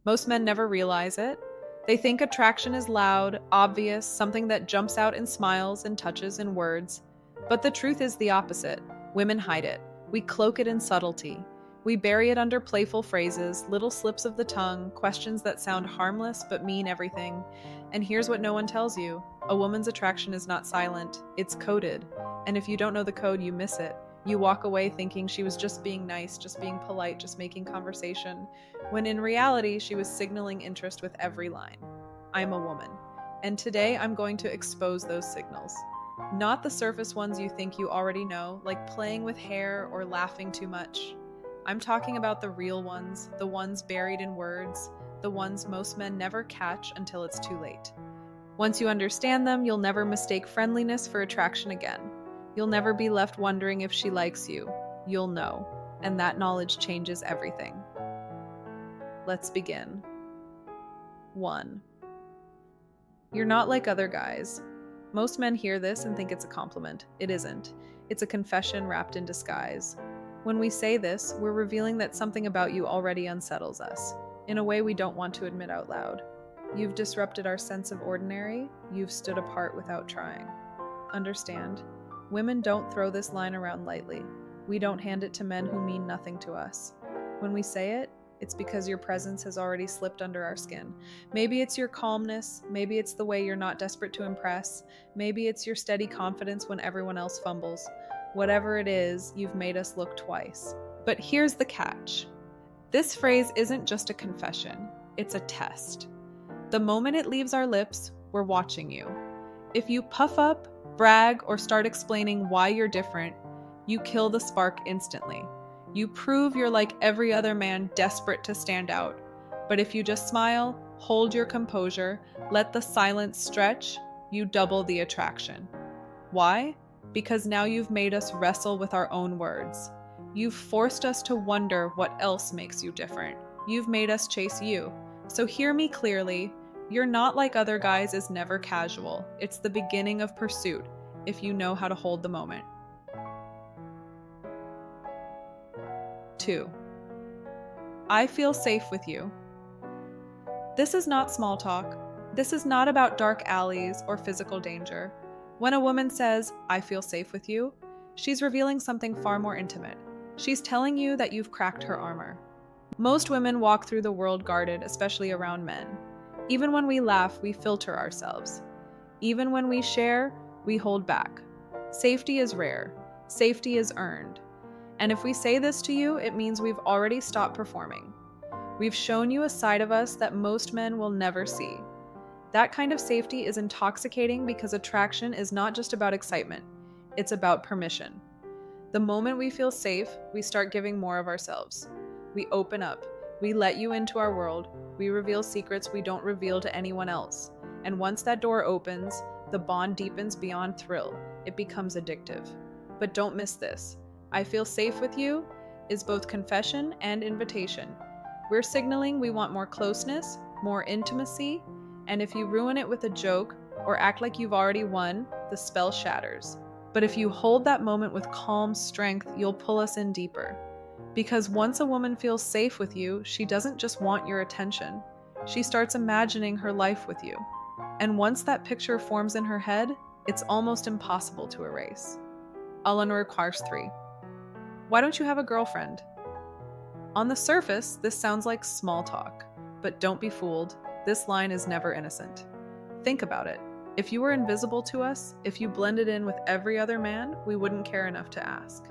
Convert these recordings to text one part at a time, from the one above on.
Most men never realize it. They think attraction is loud, obvious, something that jumps out in smiles and touches and words. But the truth is the opposite. Women hide it. We cloak it in subtlety. We bury it under playful phrases, little slips of the tongue, questions that sound harmless but mean everything. And here's what no one tells you. A woman's attraction is not silent, it's coded. And if you don't know the code, you miss it. You walk away thinking she was just being nice, just being polite, just making conversation, when in reality, she was signaling interest with every line. I'm a woman. And today I'm going to expose those signals. Not the surface ones you think you already know, like playing with hair or laughing too much. I'm talking about the real ones, the ones buried in words, the ones most men never catch until it's too late. Once you understand them, you'll never mistake friendliness for attraction again. You'll never be left wondering if she likes you. You'll know, and that knowledge changes everything. Let's begin. 1. You're not like other guys. Most men hear this and think it's a compliment. It isn't. It's a confession wrapped in disguise. When we say this, we're revealing that something about you already unsettles us, in a way we don't want to admit out loud. You've disrupted our sense of ordinary. You've stood apart without trying. Understand? Women don't throw this line around lightly. We don't hand it to men who mean nothing to us. When we say it, it's because your presence has already slipped under our skin. Maybe it's your calmness, maybe it's the way you're not desperate to impress, maybe it's your steady confidence when everyone else fumbles. Whatever it is, you've made us look twice. But here's the catch. This phrase isn't just a confession, it's a test. The moment it leaves our lips, we're watching you. If you puff up, brag, or start explaining why you're different, you kill the spark instantly. You prove you're like every other man, desperate to stand out. But if you just smile, hold your composure, let the silence stretch, you double the attraction. Why? Because now you've made us wrestle with our own words. You've forced us to wonder what else makes you different. You've made us chase you. So hear me clearly. You're not like other guys is never casual. It's the beginning of pursuit, if you know how to hold the moment. 2. I feel safe with you. This is not small talk. This is not about dark alleys or physical danger. When a woman says, I feel safe with you, she's revealing something far more intimate. She's telling you that you've cracked her armor. Most women walk through the world guarded, especially around men. Even when we laugh, we filter ourselves. Even when we share, we hold back. Safety is rare. Safety is earned. And if we say this to you, it means we've already stopped performing. We've shown you a side of us that most men will never see. That kind of safety is intoxicating because attraction is not just about excitement. It's about permission. The moment we feel safe, we start giving more of ourselves. We open up. We let you into our world. We reveal secrets we don't reveal to anyone else. And once that door opens, the bond deepens beyond thrill. It becomes addictive. But don't miss this. I feel safe with you is both confession and invitation. We're signaling we want more closeness, more intimacy, and if you ruin it with a joke or act like you've already won, the spell shatters. But if you hold that moment with calm strength, you'll pull us in deeper. Because once a woman feels safe with you, she doesn't just want your attention. She starts imagining her life with you. And once that picture forms in her head, it's almost impossible to erase. All-in requires 3. Why don't you have a girlfriend? On the surface, this sounds like small talk, but don't be fooled. This line is never innocent. Think about it. If you were invisible to us, if you blended in with every other man, we wouldn't care enough to ask.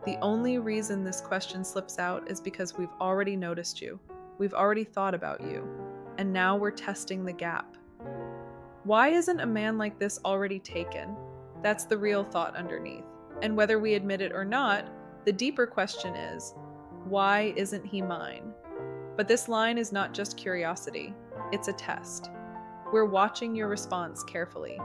The only reason this question slips out is because we've already noticed you. We've already thought about you. And now we're testing the gap. Why isn't a man like this already taken? That's the real thought underneath. And whether we admit it or not, the deeper question is, why isn't he mine? But this line is not just curiosity, it's a test. We're watching your response carefully.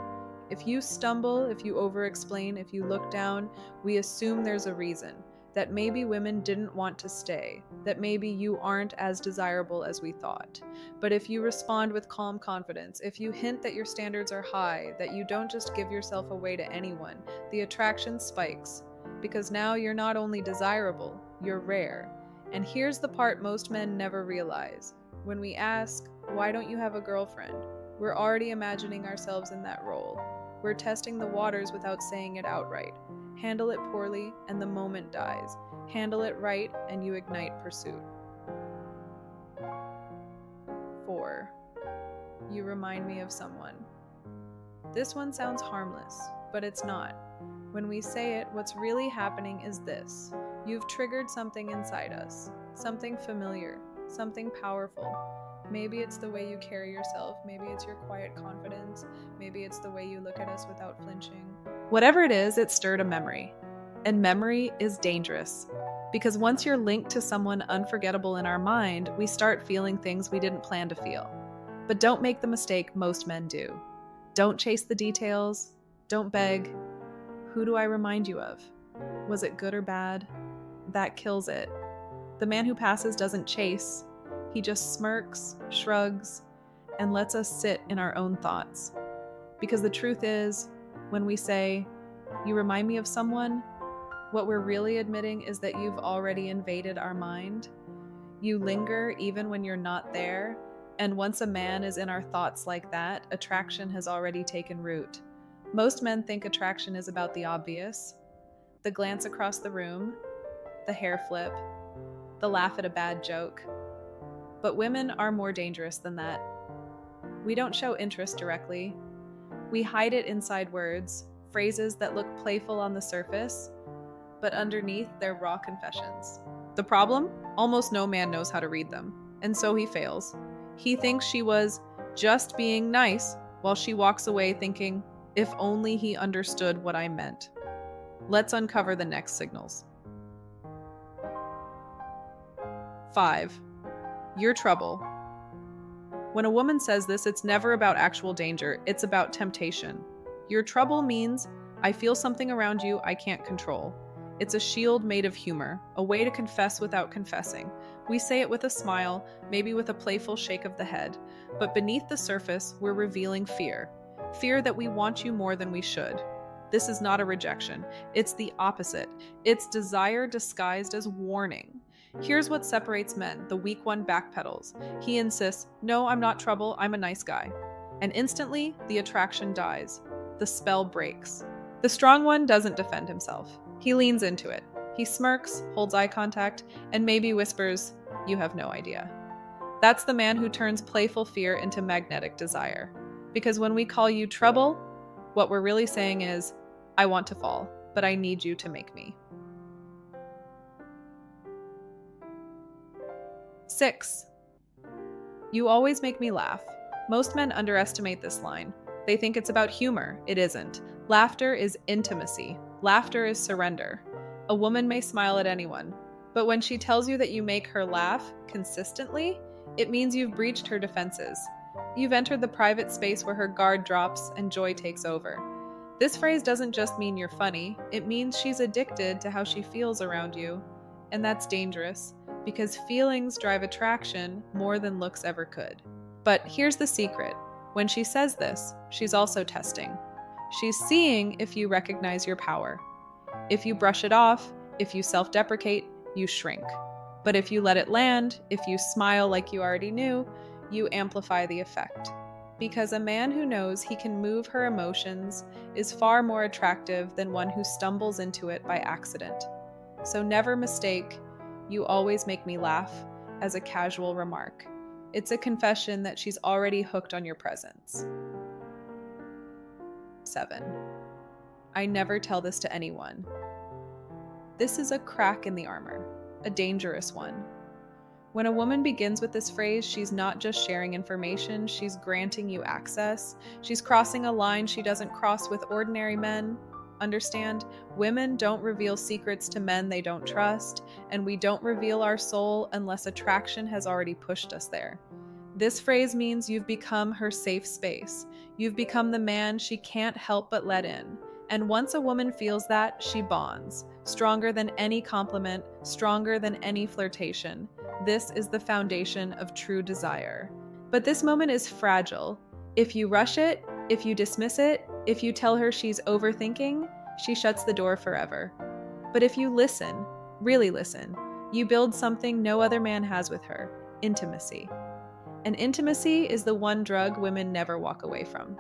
If you stumble, if you over-explain, if you look down, we assume there's a reason, that maybe women didn't want to stay, that maybe you aren't as desirable as we thought. But if you respond with calm confidence, if you hint that your standards are high, that you don't just give yourself away to anyone, the attraction spikes. Because now you're not only desirable, you're rare. And here's the part most men never realize. When we ask, "Why don't you have a girlfriend?" we're already imagining ourselves in that role. We're testing the waters without saying it outright. Handle it poorly, and the moment dies. Handle it right, and you ignite pursuit. 4. You remind me of someone. This one sounds harmless, but it's not. When we say it, what's really happening is this. You've triggered something inside us, something familiar, something powerful. Maybe it's the way you carry yourself, maybe it's your quiet confidence, maybe it's the way you look at us without flinching. Whatever it is, it stirred a memory. And memory is dangerous, because once you're linked to someone unforgettable in our mind, we start feeling things we didn't plan to feel. But don't make the mistake most men do. Don't chase the details. Don't beg. Who do I remind you of? Was it good or bad? That kills it. The man who passes doesn't chase. He just smirks, shrugs, and lets us sit in our own thoughts. Because the truth is, when we say, "You remind me of someone," what we're really admitting is that you've already invaded our mind. You linger even when you're not there, and once a man is in our thoughts like that, attraction has already taken root. Most men think attraction is about the obvious: the glance across the room, the hair flip, the laugh at a bad joke. But women are more dangerous than that. We don't show interest directly. We hide it inside words, phrases that look playful on the surface, but underneath they're raw confessions. The problem? Almost no man knows how to read them, and so he fails. He thinks she was just being nice, while she walks away thinking, "If only he understood what I meant." Let's uncover the next signals. 5. You're trouble. When a woman says this, it's never about actual danger, it's about temptation. Your trouble means, I feel something around you I can't control. It's a shield made of humor, a way to confess without confessing. We say it with a smile, maybe with a playful shake of the head, but beneath the surface, we're revealing fear. Fear that we want you more than we should. This is not a rejection. It's the opposite. It's desire disguised as warning. Here's what separates men. The weak one backpedals. He insists, "No, I'm not trouble, I'm a nice guy." And instantly, the attraction dies. The spell breaks. The strong one doesn't defend himself. He leans into it. He smirks, holds eye contact, and maybe whispers, "You have no idea." That's the man who turns playful fear into magnetic desire. Because when we call you trouble, what we're really saying is, "I want to fall, but I need you to make me." 6. You always make me laugh. Most men underestimate this line. They think it's about humor. It isn't. Laughter is intimacy. Laughter is surrender. A woman may smile at anyone, but when she tells you that you make her laugh consistently, it means you've breached her defenses. You've entered the private space where her guard drops and joy takes over. This phrase doesn't just mean you're funny, it means she's addicted to how she feels around you. And that's dangerous, because feelings drive attraction more than looks ever could. But here's the secret. When she says this, she's also testing. She's seeing if you recognize your power. If you brush it off, if you self-deprecate, you shrink. But if you let it land, if you smile like you already knew, you amplify the effect. Because a man who knows he can move her emotions is far more attractive than one who stumbles into it by accident. So never mistake, "You always make me laugh," as a casual remark. It's a confession that she's already hooked on your presence. 7. I never tell this to anyone. This is a crack in the armor, a dangerous one. When a woman begins with this phrase, she's not just sharing information, she's granting you access. She's crossing a line she doesn't cross with ordinary men. Understand? Women don't reveal secrets to men they don't trust, and we don't reveal our soul unless attraction has already pushed us there. This phrase means you've become her safe space. You've become the man she can't help but let in. And once a woman feels that, she bonds. Stronger than any compliment, stronger than any flirtation. This is the foundation of true desire. But this moment is fragile. If you rush it, if you dismiss it, if you tell her she's overthinking, she shuts the door forever. But if you listen, really listen, you build something no other man has with her: intimacy. And intimacy is the one drug women never walk away from.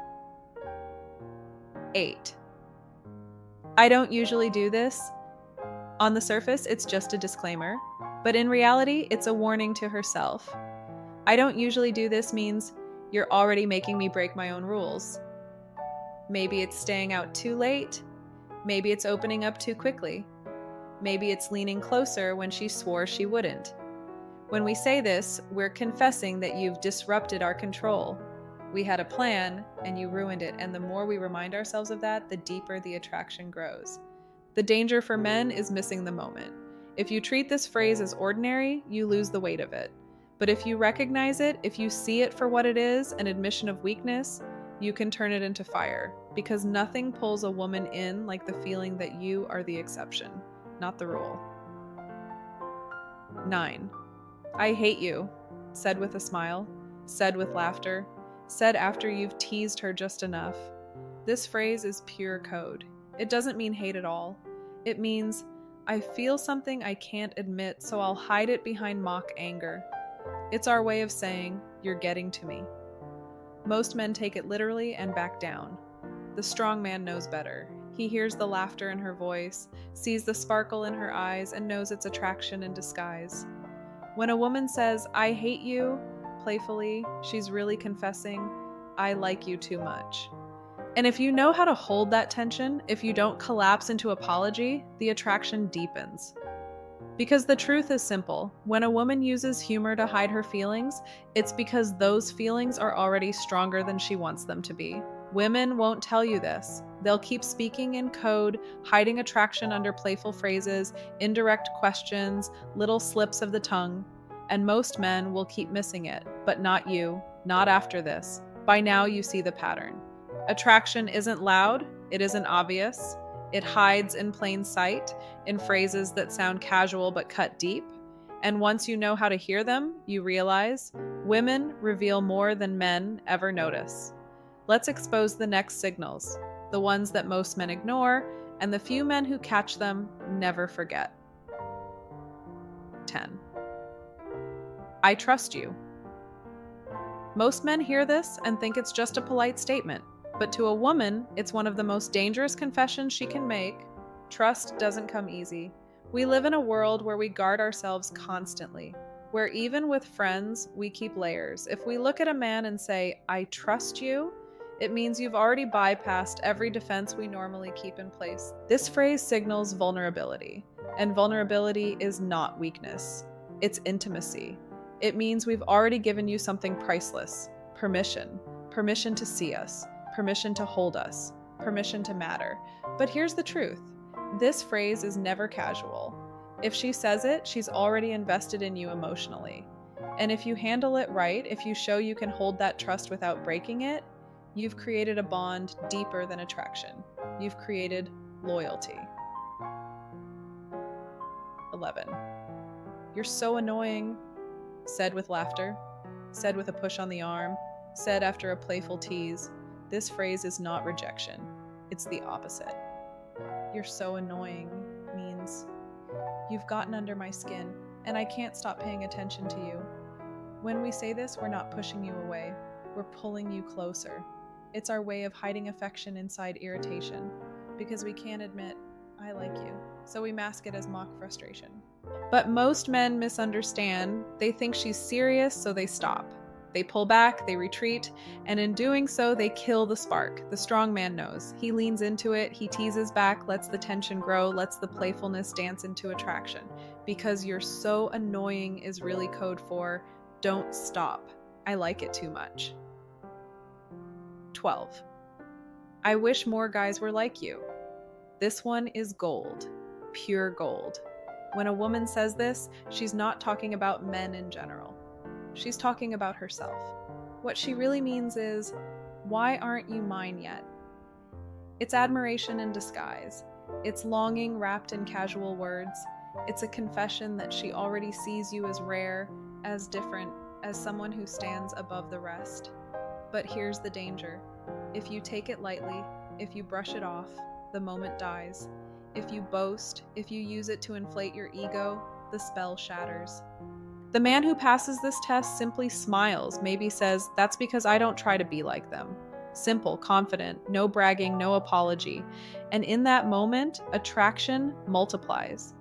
8. I don't usually do this. On the surface, it's just a disclaimer, but in reality, it's a warning to herself. I don't usually do this means you're already making me break my own rules. Maybe it's staying out too late. Maybe it's opening up too quickly. Maybe it's leaning closer when she swore she wouldn't. When we say this, we're confessing that you've disrupted our control. We had a plan, and you ruined it, and the more we remind ourselves of that, the deeper the attraction grows. The danger for men is missing the moment. If you treat this phrase as ordinary, you lose the weight of it. But if you recognize it, if you see it for what it is, an admission of weakness, you can turn it into fire, because nothing pulls a woman in like the feeling that you are the exception, not the rule. 9. I hate you, said with a smile, said with laughter, said after you've teased her just enough. This phrase is pure code. It doesn't mean hate at all. It means, I feel something I can't admit, so I'll hide it behind mock anger. It's our way of saying, you're getting to me. Most men take it literally and back down. The strong man knows better. He hears the laughter in her voice, sees the sparkle in her eyes, and knows it's attraction in disguise. When a woman says, I hate you, playfully, she's really confessing, I like you too much. And if you know how to hold that tension, if you don't collapse into apology, the attraction deepens. Because the truth is simple. When a woman uses humor to hide her feelings, it's because those feelings are already stronger than she wants them to be. Women won't tell you this. They'll keep speaking in code, hiding attraction under playful phrases, indirect questions, little slips of the tongue. And most men will keep missing it, but not you, not after this. By now you see the pattern. Attraction isn't loud, it isn't obvious. It hides in plain sight, in phrases that sound casual but cut deep. And once you know how to hear them, you realize women reveal more than men ever notice. Let's expose the next signals, the ones that most men ignore, and the few men who catch them never forget. 10. I trust you. Most men hear this and think it's just a polite statement. But to a woman, it's one of the most dangerous confessions she can make. Trust doesn't come easy. We live in a world where we guard ourselves constantly, where even with friends, we keep layers. If we look at a man and say, I trust you, it means you've already bypassed every defense we normally keep in place. This phrase signals vulnerability, and vulnerability is not weakness. It's intimacy. It means we've already given you something priceless, permission to see us, permission to hold us, permission to matter. But here's the truth. This phrase is never casual. If she says it, she's already invested in you emotionally. And if you handle it right, if you show you can hold that trust without breaking it, you've created a bond deeper than attraction. You've created loyalty. 11. You're so annoying, said with laughter, said with a push on the arm, said after a playful tease. This phrase is not rejection. It's the opposite. You're so annoying means you've gotten under my skin, and I can't stop paying attention to you. When we say this, we're not pushing you away. We're pulling you closer. It's our way of hiding affection inside irritation, because we can't admit, I like you, so we mask it as mock frustration. But most men misunderstand. They think she's serious, so they stop. They pull back, they retreat, and in doing so, they kill the spark. The strong man knows. He leans into it, he teases back, lets the tension grow, lets the playfulness dance into attraction. Because you're so annoying is really code for, don't stop. I like it too much. 12. I wish more guys were like you. This one is gold. Pure gold. When a woman says this, she's not talking about men in general. She's talking about herself. What she really means is, why aren't you mine yet? It's admiration in disguise. It's longing wrapped in casual words. It's a confession that she already sees you as rare, as different, as someone who stands above the rest. But here's the danger. If you take it lightly, if you brush it off, the moment dies. If you boast, if you use it to inflate your ego, the spell shatters. The man who passes this test simply smiles, maybe says, "That's because I don't try to be like them." Simple, confident, no bragging, no apology. And in that moment, attraction multiplies.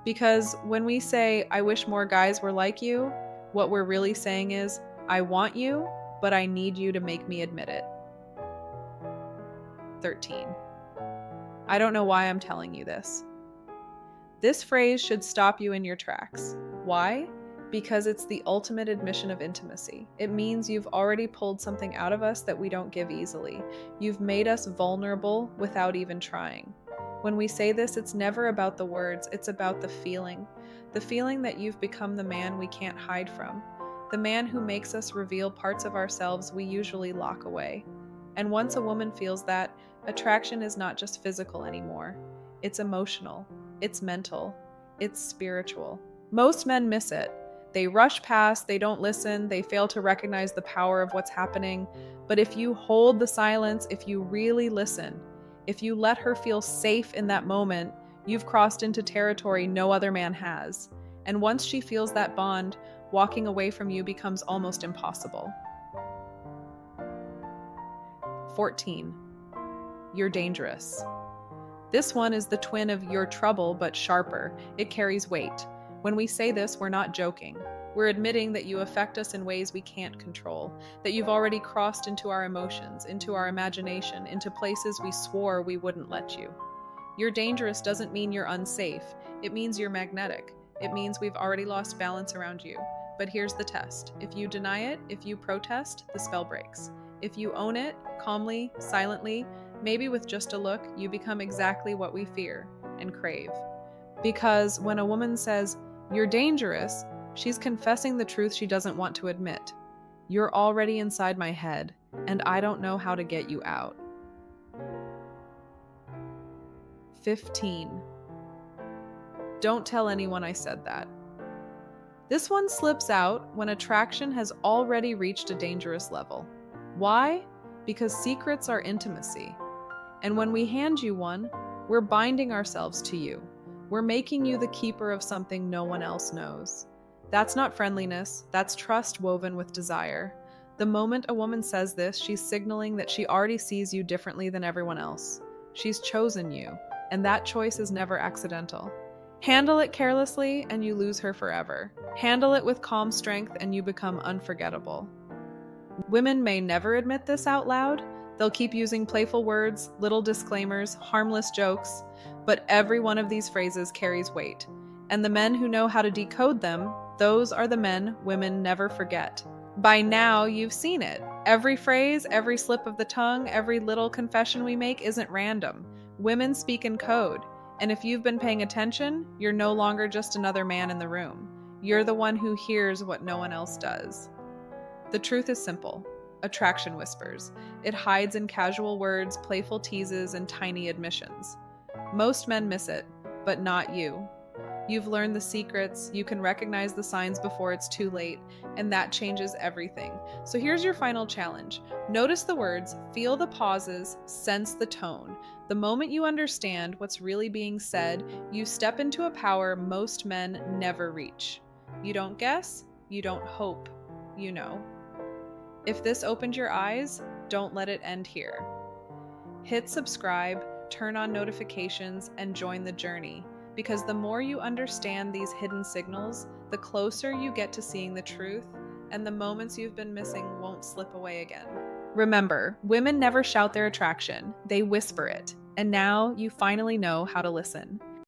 Because when we say, "I wish more guys were like you," what we're really saying is, "I want you, but I need you to make me admit it." 13. I don't know why I'm telling you this. This phrase should stop you in your tracks. Why? Because it's the ultimate admission of intimacy. It means you've already pulled something out of us that we don't give easily. You've made us vulnerable without even trying. When we say this, it's never about the words, it's about the feeling. The feeling that you've become the man we can't hide from. The man who makes us reveal parts of ourselves we usually lock away. And once a woman feels that, attraction is not just physical anymore. It's emotional, it's mental, it's spiritual. Most men miss it. They rush past, they don't listen, they fail to recognize the power of what's happening. But if you hold the silence, if you really listen, if you let her feel safe in that moment, you've crossed into territory no other man has. And once she feels that bond, walking away from you becomes almost impossible. 14. You're dangerous. This one is the twin of "you're trouble," but sharper. It carries weight. When we say this, we're not joking. We're admitting that you affect us in ways we can't control, that you've already crossed into our emotions, into our imagination, into places we swore we wouldn't let you. You're dangerous doesn't mean you're unsafe. It means you're magnetic. It means we've already lost balance around you. But here's the test. If you deny it, if you protest, the spell breaks. If you own it, calmly, silently, maybe with just a look, you become exactly what we fear and crave. Because when a woman says, "You're dangerous," she's confessing the truth she doesn't want to admit. You're already inside my head, and I don't know how to get you out. 15. Don't tell anyone I said that. This one slips out when attraction has already reached a dangerous level. Why? Because secrets are intimacy. And when we hand you one, we're binding ourselves to you. We're making you the keeper of something no one else knows. That's not friendliness, that's trust woven with desire. The moment a woman says this, she's signaling that she already sees you differently than everyone else. She's chosen you, and that choice is never accidental. Handle it carelessly, and you lose her forever. Handle it with calm strength, and you become unforgettable. Women may never admit this out loud. They'll keep using playful words, little disclaimers, harmless jokes, but every one of these phrases carries weight. And the men who know how to decode them, those are the men women never forget. By now, you've seen it. Every phrase, every slip of the tongue, every little confession we make isn't random. Women speak in code. And if you've been paying attention, you're no longer just another man in the room. You're the one who hears what no one else does. The truth is simple. Attraction whispers. It hides in casual words, playful teases, and tiny admissions. Most men miss it, but not you. You've learned the secrets, you can recognize the signs before it's too late, and that changes everything. So here's your final challenge. Notice the words, feel the pauses, sense the tone. The moment you understand what's really being said, you step into a power most men never reach. You don't guess, you don't hope, you know. If this opened your eyes, don't let it end here. Hit subscribe, turn on notifications, and join the journey. Because the more you understand these hidden signals, the closer you get to seeing the truth, and the moments you've been missing won't slip away again. Remember, women never shout their attraction, they whisper it. And now you finally know how to listen.